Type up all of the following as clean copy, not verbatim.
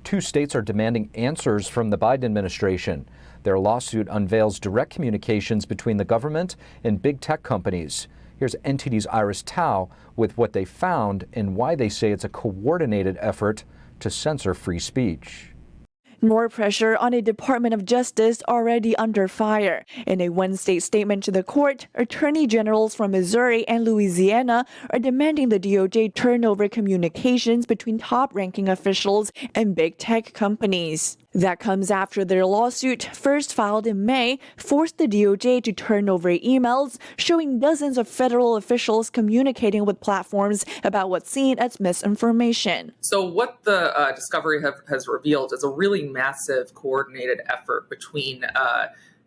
Two states are demanding answers from the Biden administration. Their lawsuit unveils direct communications between the government and big tech companies. Here's NTD's Iris Tao with what they found and why they say it's a coordinated effort to censor free speech. More pressure on a Department of Justice already under fire. In a Wednesday statement to the court, attorney generals from Missouri and Louisiana are demanding the DOJ turn over communications between top-ranking officials and big tech companies. That comes after their lawsuit, first filed in May, forced the DOJ to turn over emails showing dozens of federal officials communicating with platforms about what's seen as misinformation. So what the discovery has revealed is a really massive coordinated effort between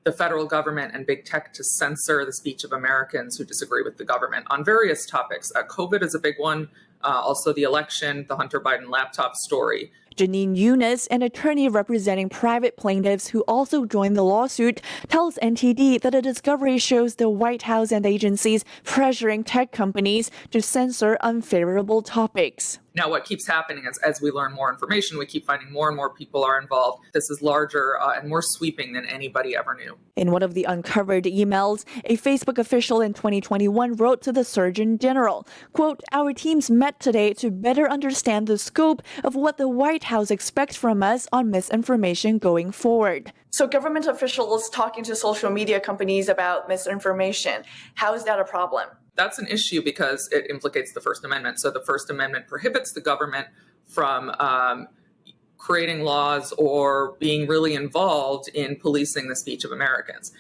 the federal government and big tech to censor the speech of Americans who disagree with the government on various topics. COVID is a big one, also the election, the Hunter Biden laptop story. Janine Eunice, an attorney representing private plaintiffs who also joined the lawsuit, tells NTD that a discovery shows the White House and agencies pressuring tech companies to censor unfavorable topics. Now, what keeps happening is as we learn more information, we keep finding more and more people are involved. This is larger and more sweeping than anybody ever knew. In one of the uncovered emails, a Facebook official in 2021 wrote to the Surgeon General, quote, "Our teams met today to better understand the scope of what the White House expects from us on misinformation going forward." So government officials talking to social media companies about misinformation, how is that a problem? That's an issue because it implicates the First Amendment. So the First Amendment prohibits the government from creating laws or being really involved in policing the speech of Americans.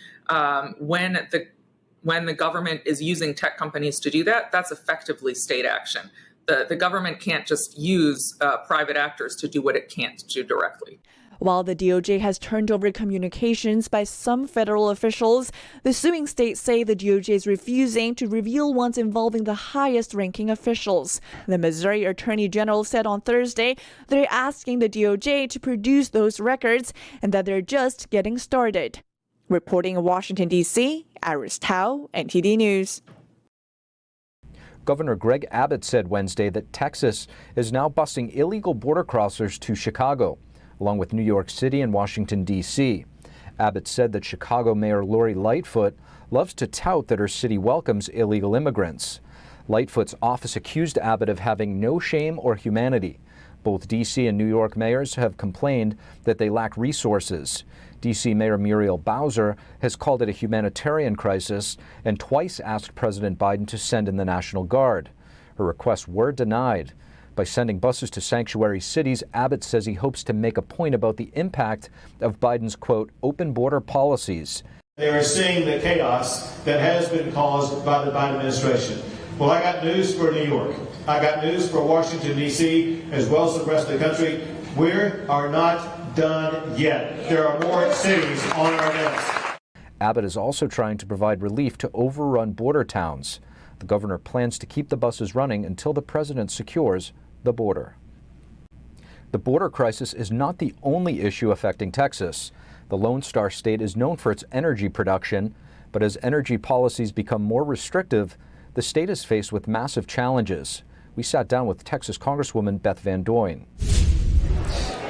When the government is using tech companies to do that, that's effectively state action. The government can't just use private actors to do what it can't do directly. While the DOJ has turned over communications by some federal officials, the suing states say the DOJ is refusing to reveal ones involving the highest-ranking officials. The Missouri Attorney General said on Thursday they're asking the DOJ to produce those records and that they're just getting started. Reporting in Washington, D.C., Iris Tao, NTD News. Governor Greg Abbott said Wednesday that Texas is now busing illegal border crossers to Chicago, along with New York City and Washington, D.C. Abbott said that Chicago Mayor Lori Lightfoot loves to tout that her city welcomes illegal immigrants. Lightfoot's office accused Abbott of having no shame or humanity. Both D.C. and New York mayors have complained that they lack resources. D.C. Mayor Muriel Bowser has called it a humanitarian crisis and twice asked President Biden to send in the National Guard. Her requests were denied. By sending buses to sanctuary cities, Abbott says he hopes to make a point about the impact of Biden's, quote, open border policies. They are seeing the chaos that has been caused by the Biden administration. Well, I got news for New York. I got news for Washington, D.C., as well as the rest of the country. We are not done yet. There are more cities on our list. Abbott is also trying to provide relief to overrun border towns. The governor plans to keep the buses running until the president secures the border. The border crisis is not the only issue affecting Texas. The Lone Star State is known for its energy production, but as energy policies become more restrictive, the state is faced with massive challenges. We sat down with Texas Congresswoman Beth Van Doyen.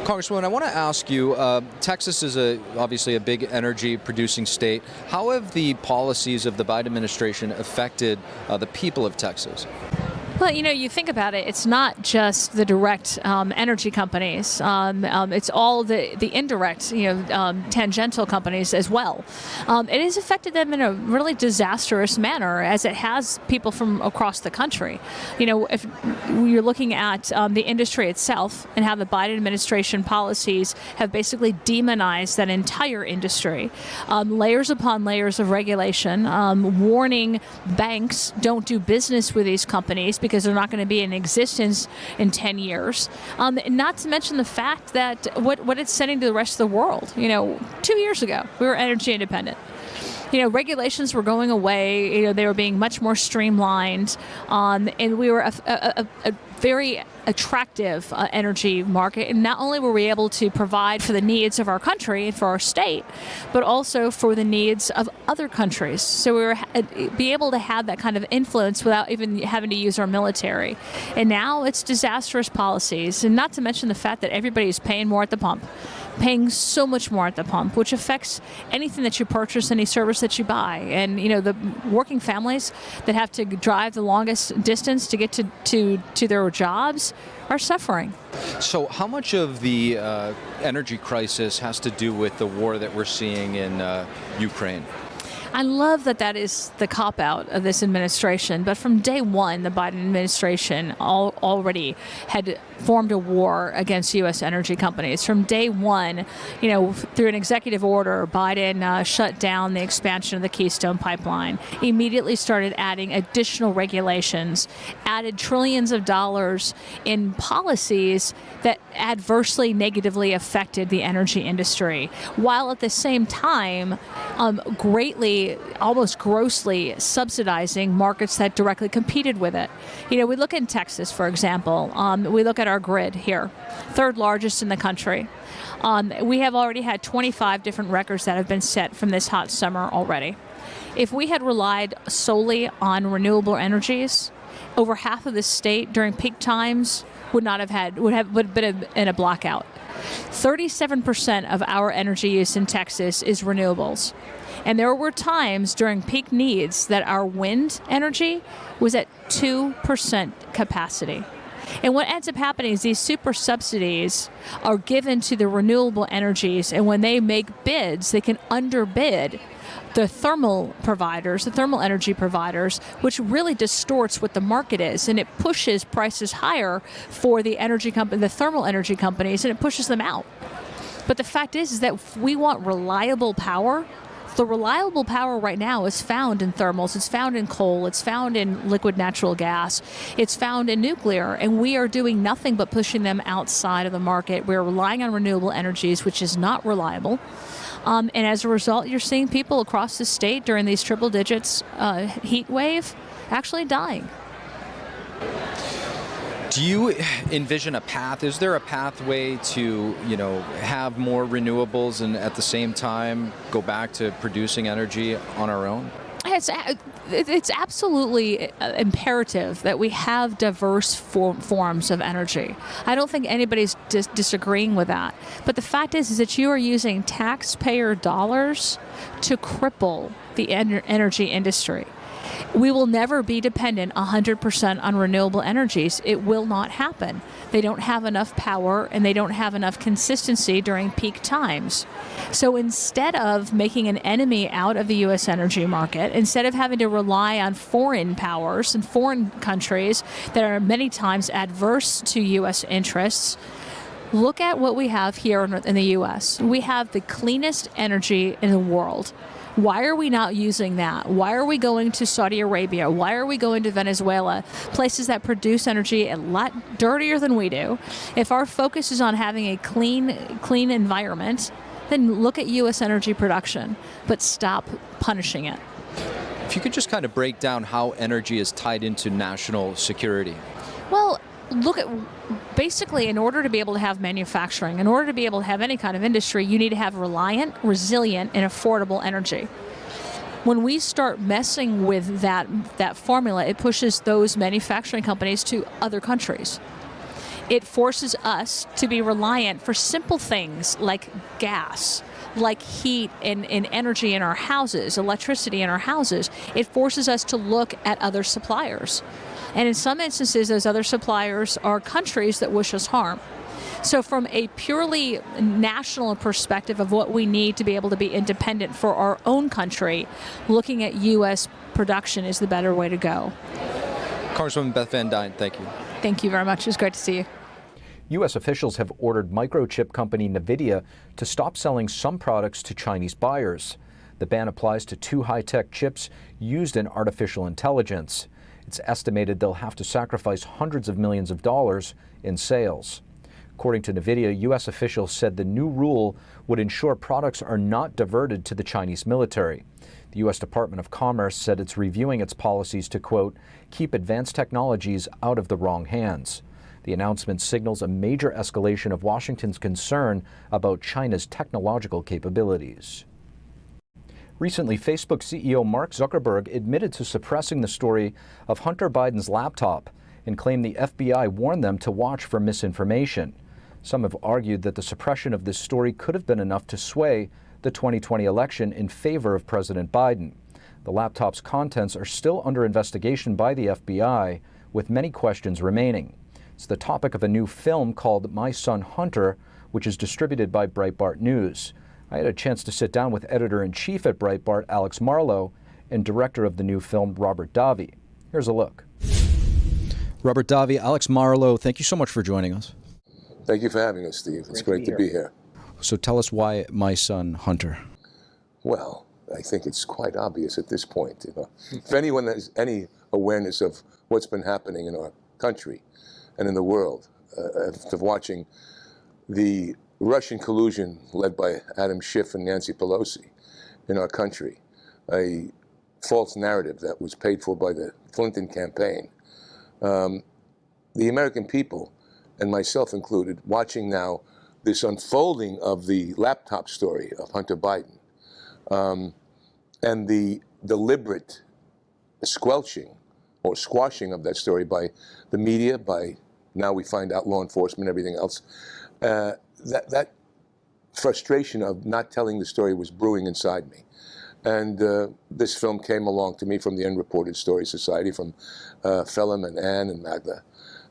Congresswoman, I want to ask you, Texas is obviously a big energy producing state. How have the policies of the Biden administration affected the people of Texas? Well, you know, you think about it, it's not just the direct energy companies. It's all the indirect, tangential companies as well. It has affected them in a really disastrous manner, as it has people from across the country. You know, if you're looking at the industry itself and how the Biden administration policies have basically demonized that entire industry, layers upon layers of regulation, warning banks don't do business with these companies because they're not going to be in existence in 10 years. Not to mention the fact that what it's sending to the rest of the world. You know, 2 years ago, we were energy independent. You know, regulations were going away. You know, they were being much more streamlined, and we were a very attractive energy market. And not only were we able to provide for the needs of our country and for our state, but also for the needs of other countries. So we were be able to have that kind of influence without even having to use our military. And now it's disastrous policies, and not to mention the fact that everybody's paying more at the pump. Paying so much more at the pump, which affects anything that you purchase, any service that you buy. And the working families that have to drive the longest distance to get to their jobs are suffering. So how much of the energy crisis has to do with the war that we're seeing in Ukraine? I love that is the cop-out of this administration, but from day one, the Biden administration already had formed a war against U.S. energy companies. From day one, through an executive order, Biden shut down the expansion of the Keystone Pipeline, immediately started adding additional regulations, added trillions of dollars in policies that adversely, negatively affected the energy industry, while at the same time almost grossly subsidizing markets that directly competed with it. We look in Texas, for example. We look at our grid here, third largest in the country. We have already had 25 different records that have been set from this hot summer already. If we had relied solely on renewable energies, over half of the state during peak times would have been in a blackout. 37% of our energy use in Texas is renewables. And there were times during peak needs that our wind energy was at 2% capacity. And what ends up happening is these super subsidies are given to the renewable energies, and when they make bids, they can underbid the thermal energy providers, which really distorts what the market is, and it pushes prices higher for the thermal energy companies, and it pushes them out. But the fact is that if we want reliable power, the reliable power right now is found in thermals, it's found in coal, it's found in liquid natural gas, it's found in nuclear, and we are doing nothing but pushing them outside of the market. We're relying on renewable energies, which is not reliable. And as a result, you're seeing people across the state during these triple digits heat wave actually dying. Do you envision a path? Is there a pathway to, have more renewables and at the same time go back to producing energy on our own? It's absolutely imperative that we have diverse forms of energy. I don't think anybody's disagreeing with that. But the fact is that you are using taxpayer dollars to cripple the energy industry. We will never be dependent 100% on renewable energies. It will not happen. They don't have enough power and they don't have enough consistency during peak times. So instead of making an enemy out of the U.S. energy market, instead of having to rely on foreign powers and foreign countries that are many times adverse to U.S. interests, look at what we have here in the U.S. We have the cleanest energy in the world. Why are we not using that? Why are we going to Saudi Arabia? Why are we going to Venezuela? Places that produce energy a lot dirtier than we do. If our focus is on having a clean environment, then look at U.S. energy production, but stop punishing it. If you could just kind of break down how energy is tied into national security. Well, look at basically, in order to be able to have manufacturing, in order to be able to have any kind of industry, you need to have reliant, resilient, and affordable energy. When we start messing with that formula, it pushes those manufacturing companies to other countries. It forces us to be reliant for simple things like gas, like heat and energy in our houses, electricity in our houses. It forces us to look at other suppliers. And in some instances, those other suppliers are countries that wish us harm. So from a purely national perspective of what we need to be able to be independent for our own country, looking at U.S. production is the better way to go. Congresswoman Beth Van Duyne, thank you. Thank you very much. It was great to see you. U.S. officials have ordered microchip company NVIDIA to stop selling some products to Chinese buyers. The ban applies to 2 high-tech chips used in artificial intelligence. It's estimated they'll have to sacrifice hundreds of millions of dollars in sales. According to NVIDIA, U.S. officials said the new rule would ensure products are not diverted to the Chinese military. The U.S. Department of Commerce said it's reviewing its policies to, quote, keep advanced technologies out of the wrong hands. The announcement signals a major escalation of Washington's concern about China's technological capabilities. Recently, Facebook CEO Mark Zuckerberg admitted to suppressing the story of Hunter Biden's laptop and claimed the FBI warned them to watch for misinformation. Some have argued that the suppression of this story could have been enough to sway the 2020 election in favor of President Biden. The laptop's contents are still under investigation by the FBI, with many questions remaining. It's the topic of a new film called My Son Hunter, which is distributed by Breitbart News. I had a chance to sit down with editor-in-chief at Breitbart, Alex Marlow, and director of the new film, Robert Davi. Here's a look. Robert Davi, Alex Marlow, thank you so much for joining us. Thank you for having us, Steve. It's great to be here. So tell us why My Son Hunter. Well, I think it's quite obvious at this point. If anyone has any awareness of what's been happening in our country and in the world, after watching the Russian collusion led by Adam Schiff and Nancy Pelosi in our country, a false narrative that was paid for by the Clinton campaign, the American people, and myself included, watching now this unfolding of the laptop story of Hunter Biden and the deliberate squelching or squashing of that story by the media, by now we find out law enforcement, everything else, that frustration of not telling the story was brewing inside me. And this film came along to me from the Unreported Story Society, from Phelim and Ann and Magda.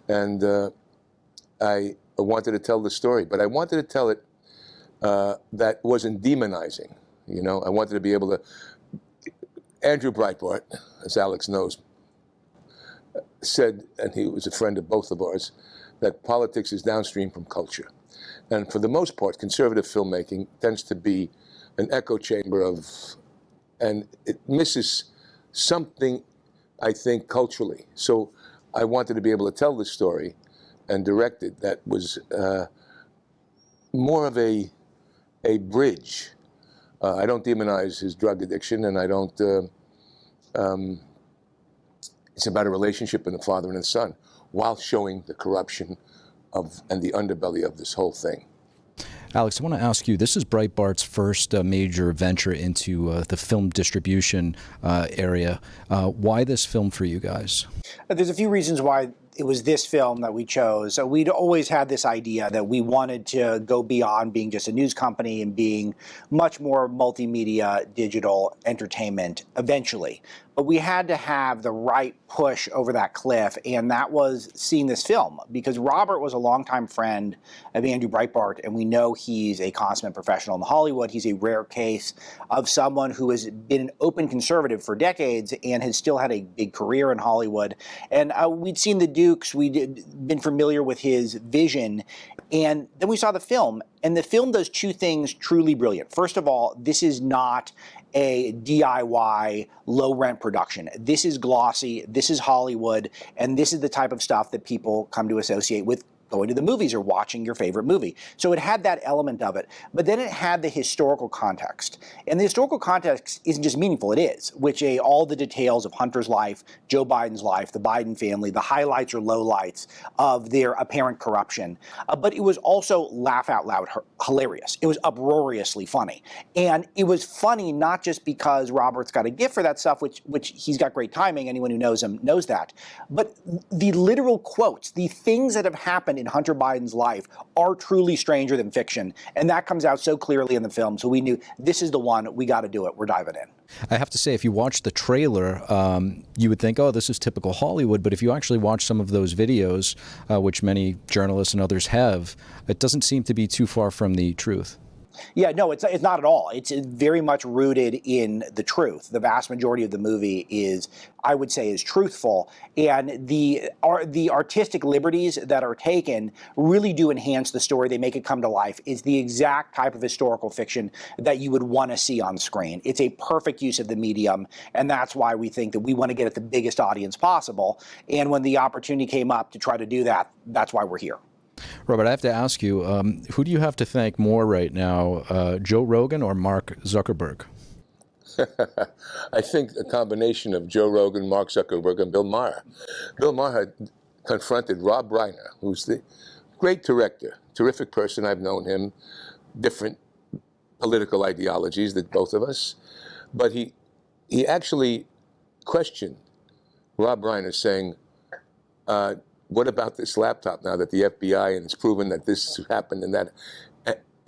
And I wanted to tell the story, but I wanted to tell it that wasn't demonizing. You know, I wanted to be able to. Andrew Breitbart, as Alex knows, said, and he was a friend of both of ours, that politics is downstream from culture. And for the most part, conservative filmmaking tends to be an echo chamber of, and it misses something, I think, culturally. So I wanted to be able to tell the story and direct it that was more of a bridge. I don't demonize his drug addiction, and I don't, it's about a relationship in a father and a son, while showing the corruption of and the underbelly of this whole thing. Alex, I want to ask you, this is Breitbart's first major venture into the film distribution area. Why this film for you guys? There's a few reasons why it was this film that we chose. We'd always had this idea that we wanted to go beyond being just a news company and being much more multimedia, digital entertainment eventually. But we had to have the right push over that cliff, and that was seeing this film, because Robert was a longtime friend of Andrew Breitbart, and we know he's a consummate professional in Hollywood. He's a rare case of someone who has been an open conservative for decades and has still had a big career in Hollywood. And we'd seen The Dukes, we'd been familiar with his vision, and then we saw the film, and the film does two things truly brilliant. First of all, this is not a DIY low-rent production. This is glossy, this is Hollywood, and this is the type of stuff that people come to associate with going to the movies or watching your favorite movie. So it had that element of it, but then it had the historical context. And the historical context isn't just meaningful, it is, which all the details of Hunter's life, Joe Biden's life, the Biden family, the highlights or lowlights of their apparent corruption. But it was also laugh out loud hilarious. It was uproariously funny. And it was funny not just because Robert's got a gift for that stuff, which he's got great timing, anyone who knows him knows that, but the literal quotes, the things that have happened in Hunter Biden's life are truly stranger than fiction. And that comes out so clearly in the film. So we knew this is the one, we got to do it. We're diving in. I have to say, if you watch the trailer, you would think, oh, this is typical Hollywood. But if you actually watch some of those videos, which many journalists and others have, it doesn't seem to be too far from the truth. Yeah, no, it's not at all. It's very much rooted in the truth. The vast majority of the movie is, I would say, is truthful. And the artistic liberties that are taken really do enhance the story. They make it come to life. It's the exact type of historical fiction that you would want to see on screen. It's a perfect use of the medium, and that's why we think that we want to get at the biggest audience possible. And when the opportunity came up to try to do that, that's why we're here. Robert, I have to ask you, who do you have to thank more right now, Joe Rogan or Mark Zuckerberg? I think a combination of Joe Rogan, Mark Zuckerberg, and Bill Maher. Bill Maher confronted Rob Reiner, who's the great director, terrific person. I've known him, different political ideologies than both of us, but he actually questioned Rob Reiner, saying, what about this laptop now that the FBI, and it's proven that this happened and that,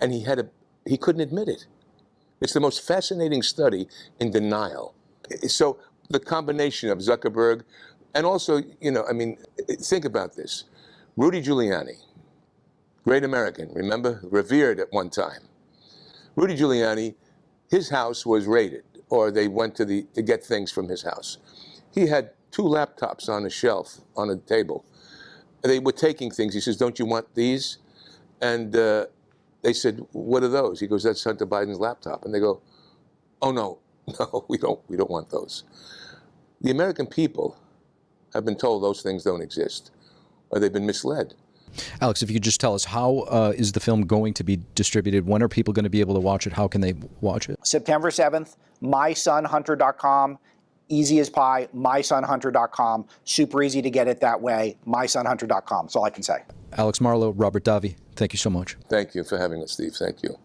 and he couldn't admit it. It's the most fascinating study in denial. So the combination of Zuckerberg, and also, think about this. Rudy Giuliani, great American, remember? Revered at one time. Rudy Giuliani, his house was raided, or they went to get things from his house. He had 2 laptops on a shelf, on a table. They were taking things. He says, don't you want these? And they said, what are those? He goes, that's Hunter Biden's laptop. And they go, oh, no, we don't want those. The American people have been told those things don't exist, or they've been misled. Alex, if you could just tell us, how is the film going to be distributed? When are people going to be able to watch it? How can they watch it? September 7th, mysonhunter.com. Easy as pie, mysonhunter.com. Super easy to get it that way, mysonhunter.com. That's all I can say. Alex Marlow, Robert Davi, thank you so much. Thank you for having us, Steve. Thank you.